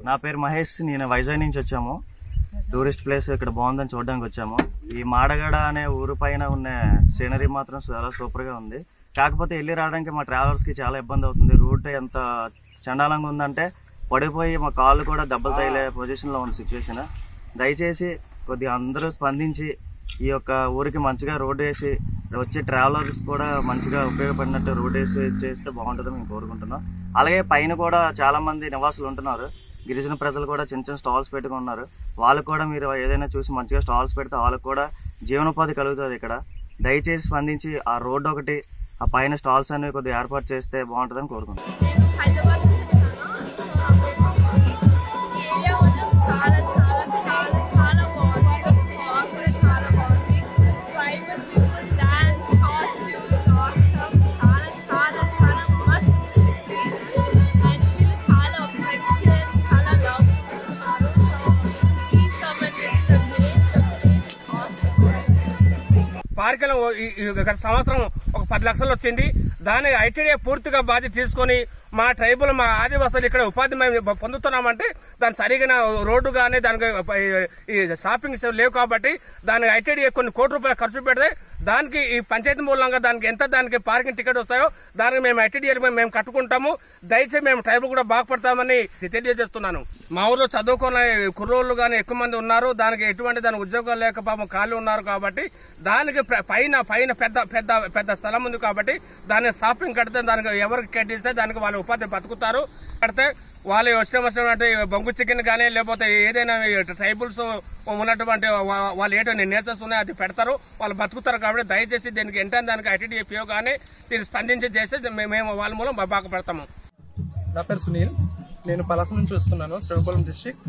నా పేరు మహేష్. నేను వైజాగ్ నుంచి వచ్చాము. టూరిస్ట్ ప్లేస్ ఇక్కడ బాగుందని చూడడానికి వచ్చాము. ఈ మాడగడ అనే ఊరు పైన ఉన్న సీనరీ మాత్రం చాలా సూపర్గా ఉంది. కాకపోతే వెళ్ళి రావడానికి మా ట్రావెలర్స్కి చాలా ఇబ్బంది అవుతుంది. రూట్ ఎంత చండాలంగా ఉందంటే పడిపోయి మా కాళ్ళు కూడా దెబ్బలు తగిలే పొజిషన్లో ఉన్న సిచ్యువేషన్. దయచేసి కొద్దిగా అందరూ స్పందించి ఈ యొక్క ఊరికి మంచిగా రోడ్ వేసి వచ్చే ట్రావెలర్స్ కూడా మంచిగా ఉపయోగపడినట్టు రోడ్ వేసి చేస్తే బాగుంటుందని మేము కోరుకుంటున్నాం. అలాగే పైన కూడా చాలామంది నివాసులు ఉంటున్నారు. గిరిజన ప్రజలు కూడా చిన్న చిన్న స్టాల్స్ పెట్టుకున్నారు. వాళ్ళకు కూడా మీరు ఏదైనా చూసి మంచిగా స్టాల్స్ పెడితే వాళ్ళకు కూడా జీవనోపాధి కలుగుతుంది ఇక్కడ. దయచేసి స్పందించి ఆ రోడ్డు ఒకటి, ఆ పైన స్టాల్స్ అనేవి కొద్దిగా ఏర్పాటు చేస్తే బాగుంటుందని కోరుకుంటున్నాం. పార్కులో గత సంవత్సరం ఒక 10 లక్షలు వచ్చింది. దాన్ని ఐటీడీ పూర్తిగా బాధ్యత తీసుకొని మా ట్రైబుల్, మా ఆదివాసులు ఇక్కడ ఉపాధి మేము పొందుతున్నామంటే దాని సరిగిన రోడ్డు కానీ దానికి ఈ షాపింగ్ లేవు కాబట్టి దానికి ఐటీడీ కొన్ని కోట్ల రూపాయలు ఖర్చు పెడితే దానికి ఈ పంచాయతీ మూలంగా దానికి పార్కింగ్ టికెట్ వస్తాయో దానికి మేము ఐటీడీ మేము కట్టుకుంటాము. దయచేసి మేము ట్రైబుల్ కూడా బాగుపడతామని తెలియజేస్తున్నాను. మా ఊర్లో చదువుకున్న కుర్రోళ్ళు కానీ ఎక్కువ మంది ఉన్నారు. దానికి దాని ఉద్యోగాలు లేక పాపం ఖాళీ ఉన్నారు కాబట్టి దానికి పైన పెద్ద స్థలం ఉంది కాబట్టి దాన్ని షాపింగ్ కడితే దానికి ఎవరికి కట్టిస్తే దానికి వాళ్ళు ఉపాధి బతుకుతారు. కడితే వాళ్ళు వచ్చినటువంటి బొంగు చికెన్ కానీ లేకపోతే ఏదైనా ట్రైబుల్స్ ఉన్నటువంటి వాళ్ళు ఏంటో నేచర్స్ ఉన్నాయి అది పెడతారు, వాళ్ళు బతుకుతారు. కాబట్టి దయచేసి దీనికి దానికి ఐటీడీ పిఓ కానీ దీన్ని స్పందించి చేస్తే మేము వాళ్ళ మూలం బాగా పెడతాము. నా పేరు సునీల్. నేను పలాస నుంచి వస్తున్నాను, శ్రీకాకుళం డిస్ట్రిక్ట్.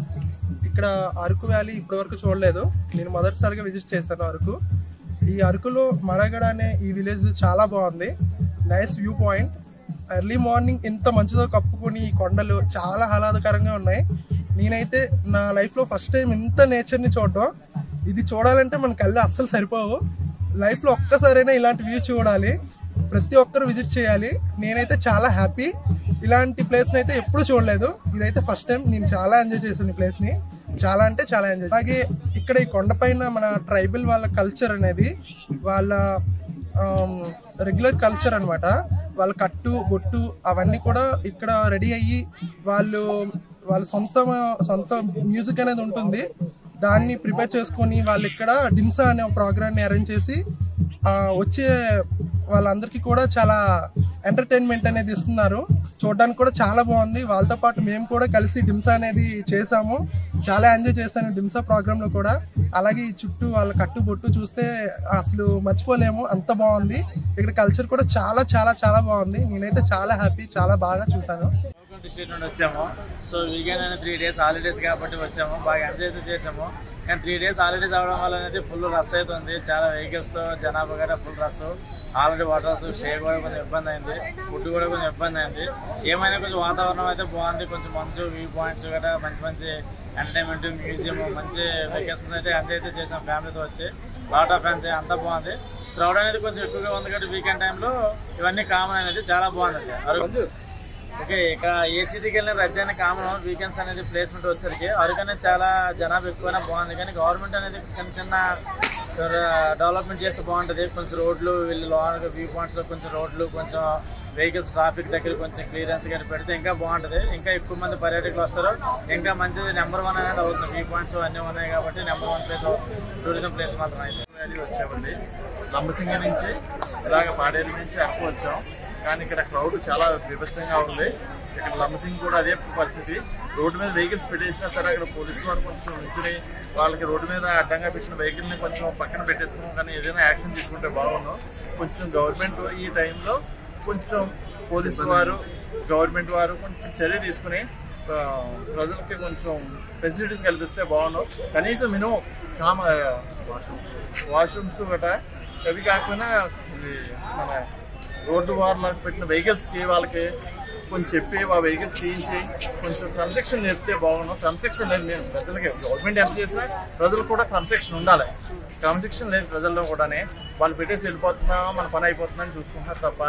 ఇక్కడ అరకు వ్యాలీ ఇప్పటివరకు చూడలేదు. నేను మొదటిసారిగా విజిట్ చేశాను అరకు. ఈ అరకులో మడగడ అనే ఈ విలేజ్ చాలా బాగుంది. Nice view point. Early morning ఇంత మంచుతో కప్పుకొని ఈ కొండలు చాలా ఆహ్లాదకరంగా ఉన్నాయి. నేనైతే నా లైఫ్లో ఫస్ట్ టైం ఇంత నేచర్ని చూడడం. ఇది చూడాలంటే మన కళ్ళు అస్సలు సరిపోవు. లైఫ్లో ఒక్కసారైనా ఇలాంటి వ్యూ చూడాలి. ప్రతి ఒక్కరు విజిట్ చేయాలి. నేనైతే చాలా హ్యాపీ. ఇలాంటి ప్లేస్ని అయితే ఎప్పుడు చూడలేదు. ఇదైతే ఫస్ట్ టైం. నేను చాలా ఎంజాయ్ చేశాను ఈ ప్లేస్ని. చాలా అంటే చాలా ఎంజాయ్. అలాగే ఇక్కడ ఈ కొండపైన మన ట్రైబల్ వాళ్ళ కల్చర్ అనేది వాళ్ళ రెగ్యులర్ కల్చర్ అనమాట. వాళ్ళ కట్టు బొట్టు అవన్నీ కూడా ఇక్కడ రెడీ అయ్యి వాళ్ళ సొంత మ్యూజిక్ అనేది ఉంటుంది. దాన్ని ప్రిపేర్ చేసుకొని వాళ్ళు ఇక్కడ డిమ్సా అనే ఒక ప్రోగ్రామ్ని అరేంజ్ చేసి వచ్చే వాళ్ళందరికీ కూడా చాలా ఎంటర్టైన్మెంట్ అనేది ఇస్తున్నారు. చూడడానికి కూడా చాలా బాగుంది. వాళ్ళతో పాటు మేము కూడా కలిసి డిమ్సా అనేది చేసాము. చాలా ఎంజాయ్ చేశాను డిమ్సా ప్రోగ్రాంలో కూడా. అలాగే ఈ చుట్టూ వాళ్ళ కట్టుబొట్టు చూస్తే అసలు మర్చిపోలేము, అంత బాగుంది. ఇక్కడ కల్చర్ కూడా చాలా చాలా చాలా బాగుంది. నేనైతే చాలా హ్యాపీ, చాలా బాగా చూసాను. డిస్ట్రిక్ట్ నుండి వచ్చాము. సో వీకెండ్ అనేది 3 days హాలిడేస్ కాబట్టి వచ్చాము. బాగా ఎంజాయ్ అయితే చేసాము. కానీ 3 days హాలిడేస్ అవ్వడం వల్ల అనేది ఫుల్ రష్ అవుతుంది. చాలా వెహికల్స్తో జనాభా కూడా full rush. Already waters stay కూడా కొంచెం ఇబ్బంది అయింది, ఫుడ్ కూడా కొంచెం ఇబ్బంది అయింది. ఏమైనా కొంచెం వాతావరణం అయితే బాగుంది. కొంచెం మంచు, వ్యూ పాయింట్స్ కూడా మంచి ఎంటర్టైన్మెంట్, మ్యూజియం, మంచి వెకేషన్స్ అయితే ఎంజాయ్ అయితే చేసాం ఫ్యామిలీతో వచ్చి. లాట్ ఆఫ్ ఫ్యాన్స్ అంతా బాగుంది. క్రౌడ్ అనేది కొంచెం ఎక్కువగా ఉంది కాబట్టి వీకెండ్ టైంలో ఇవన్నీ కామన్ అనేది చాలా బాగుంది అరకు. ఓకే, ఇక ఏ సిటీకి వెళ్ళిన రద్దీ అనేది కామన్. వీకెండ్స్ అనేది ప్లేస్మెంట్ వచ్చేసరికి అరకు అనేది చాలా జనాభా ఎక్కువైనా బాగుంది. కానీ గవర్నమెంట్ అనేది చిన్న డెవలప్మెంట్ చేస్తే బాగుంటుంది. కొంచెం రోడ్లు వీళ్ళు లోనగా వ్యూ పాయింట్స్లో కొంచెం రోడ్లు, కొంచెం వెహికల్స్ ట్రాఫిక్ దగ్గర కొంచెం క్లియరెన్స్ కానీ పెడితే ఇంకా బాగుంటుంది. ఇంకా ఎక్కువ మంది పర్యాటకులు వస్తారు. ఇంకా మంచిది. నెంబర్ 1 అనేది అవుతుంది. వ్యూ పాయింట్స్ అన్నీ ఉన్నాయి కాబట్టి నెంబర్ 1 ప్లేస్ టూరిజం ప్లేస్ మాత్రం అయితే. వచ్చామండి లంబసింగ నుంచి, ఇలాగ పాడేరు నుంచి అరకు వచ్చాం. కానీ ఇక్కడ క్రౌడ్ చాలా విభత్సంగా ఉంది. ఇక్కడ లంబసింగ్ కూడా అదే పరిస్థితి. రోడ్డు మీద వెహికల్స్ పెట్టేసినా సరే అక్కడ పోలీసు వారు కొంచెం నుంచుని వాళ్ళకి రోడ్డు మీద అడ్డంగా పెట్టిన వెహికల్ని కొంచెం పక్కన పెట్టేస్తున్నాం. కానీ ఏదైనా యాక్షన్ తీసుకుంటే బాగున్నాం. కొంచెం గవర్నమెంట్ ఈ టైంలో కొంచెం పోలీసు వారు, గవర్నమెంట్ వారు కొంచెం చర్య తీసుకుని ప్రజలకి కొంచెం ఫెసిలిటీస్ కల్పిస్తే బాగున్నాం. కనీసం మినిమం వాష్రూమ్స్ గట్రా అవి కాకపోయినా మన రోడ్డు వార్లకు పెట్టిన వెహికల్స్కి వాళ్ళకి కొంచెం చెప్పి ఆ వెహికల్స్ తీయించి కొంచెం కన్స్ట్రక్షన్ నేర్పితే బాగున్నాం. కన్స్ట్రక్షన్ లేదు, నేను ప్రజలకి గవర్నమెంట్ ఎంత చేసినా ప్రజలకు కూడా కన్స్ట్రక్షన్ ఉండాలి. క్రమశిక్షణ లేదు ప్రజల్లో కూడానే. వాళ్ళు పెట్టేసి వెళ్ళిపోతున్నామో మన పని అయిపోతుందని చూసుకుంటున్నారు తప్ప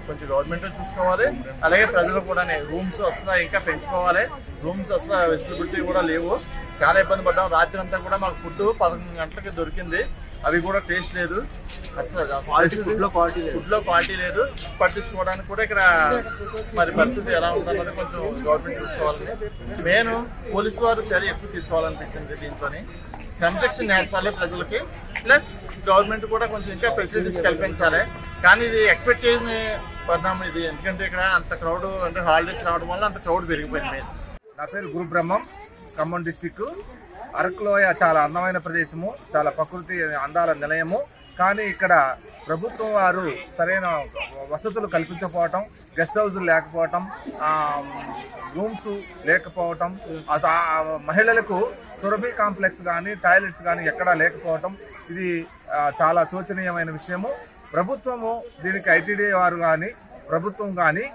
కొంచెం గవర్నమెంట్ చూసుకోవాలి. అలాగే ప్రజలు కూడానే రూమ్స్ అసలు ఇంకా పెంచుకోవాలి. రూమ్స్ అసలు ఫెసిలిటీ కూడా లేవు. చాలా ఇబ్బంది పడ్డాం. రాత్రి అంతా కూడా మాకు ఫుడ్ 11 గంటలకి దొరికింది. అవి కూడా టేస్ట్ లేదు. అసలు ఫుడ్లో క్వాలిటీ లేదు. పట్టించుకోవడానికి కూడా ఇక్కడ మరి పరిస్థితి ఎలా ఉందన్నది కొంచెం గవర్నమెంట్ చూసుకోవాలని. మెయిన్ పోలీసు వారు చర్య ఎక్కువ తీసుకోవాలనిపించింది. దీంట్లోని క్రమశిక్షణ నేర్పాలి ప్రజలకి. ప్లస్ గవర్నమెంట్ కూడా కొంచెం ఇంకా ఫెసిలిటీస్ కల్పించాలి. కానీ ఇది ఎక్స్పెక్ట్ చేయని పరిణామం ఇది. ఎందుకంటే ఇక్కడ అంత క్రౌడ్ అంటే హాలిడేస్ రావడం వల్ల అంత క్రౌడ్ పెరిగిపోయింది. నా పేరు గురు బ్రహ్మం, ఖమ్మం డిస్టిక్. అరకులోయ చాలా అందమైన ప్రదేశము, చాలా ప్రకృతి అందాల నిలయము. కానీ ఇక్కడ ప్రభుత్వం వారు సరైన వసతులు కల్పించకపోవటం, గెస్ట్ హౌజులు లేకపోవటం, రూమ్స్ లేకపోవటం, మహిళలకు సురభి కాంప్లెక్స్ కానీ టాయిలెట్స్ కానీ ఎక్కడా లేకపోవటం ఇది చాలా శోచనీయమైన విషయము. ప్రభుత్వము దీనికి ఐటీడీఏ వారు కానీ ప్రభుత్వం కానీ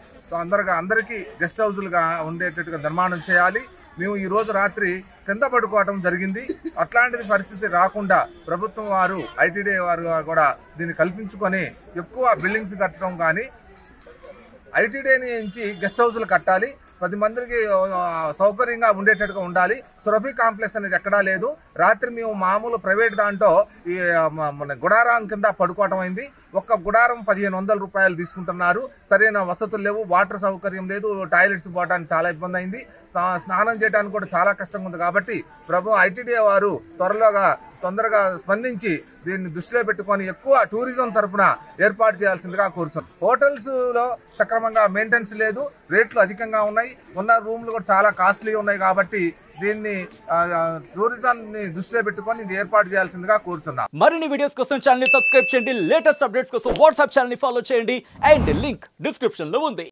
అందరికీ గెస్ట్ హౌజులుగా ఉండేటట్టుగా నిర్మాణం చేయాలి. మేము ఈరోజు రాత్రి కింద పడుకోవటం జరిగింది. అట్లాంటిది పరిస్థితి రాకుండా ప్రభుత్వం వారు ఐటీడీఏ వారు కూడా దీన్ని కల్పించుకొని ఎక్కువ బిల్డింగ్స్ కట్టడం కానీ ఐటీడీఏ నుంచి గెస్ట్ హౌజులు కట్టాలి. 10 మందికి సౌకర్యంగా ఉండేటట్టుగా ఉండాలి. సురభి కాంప్లెక్స్ అనేది ఎక్కడా లేదు. రాత్రి మేము మామూలు ప్రైవేట్ దాంట్లో ఈ గుడారం కింద పడుకోవటం అయింది. ఒక్క గుడారం 1500 రూపాయలు తీసుకుంటున్నారు. సరైన వసతులు లేవు, వాటర్ సౌకర్యం లేదు, టాయిలెట్స్ పోవడానికి చాలా ఇబ్బంది అయింది, స్నానం చేయడానికి కూడా చాలా కష్టంగా ఉంది. కాబట్టి ఐటీడీఏ వారు తొందరగా స్పందించి దీన్ని దృష్టిలో పెట్టుకొని ఎక్కువ టూరిజం తరఫున ఏర్పాటు చేయాల్సిందిగా కోరుతున్నాం. హోటల్స్ లో సక్రమంగా మెయింటెనెన్స్ లేదు, రేట్లు అధికంగా ఉన్నాయి, ఉన్న రూమ్లు కూడా చాలా కాస్ట్లీ ఉన్నాయి. కాబట్టి దీన్ని టూరిజాన్ని దృష్టిలో పెట్టుకొని ఇది ఏర్పాటు చేయాల్సిందిగా కోరుతున్నాం. మరిన్ని వీడియోస్ కోసం ఛానల్ ని సబ్స్క్రైబ్ చేయండి. లేటెస్ట్ అప్డేట్స్ కోసం వాట్సాప్ ఛానల్ ని ఫాలో చేయండి. అండ్ లింక్ డిస్క్రిప్షన్ లో ఉంది.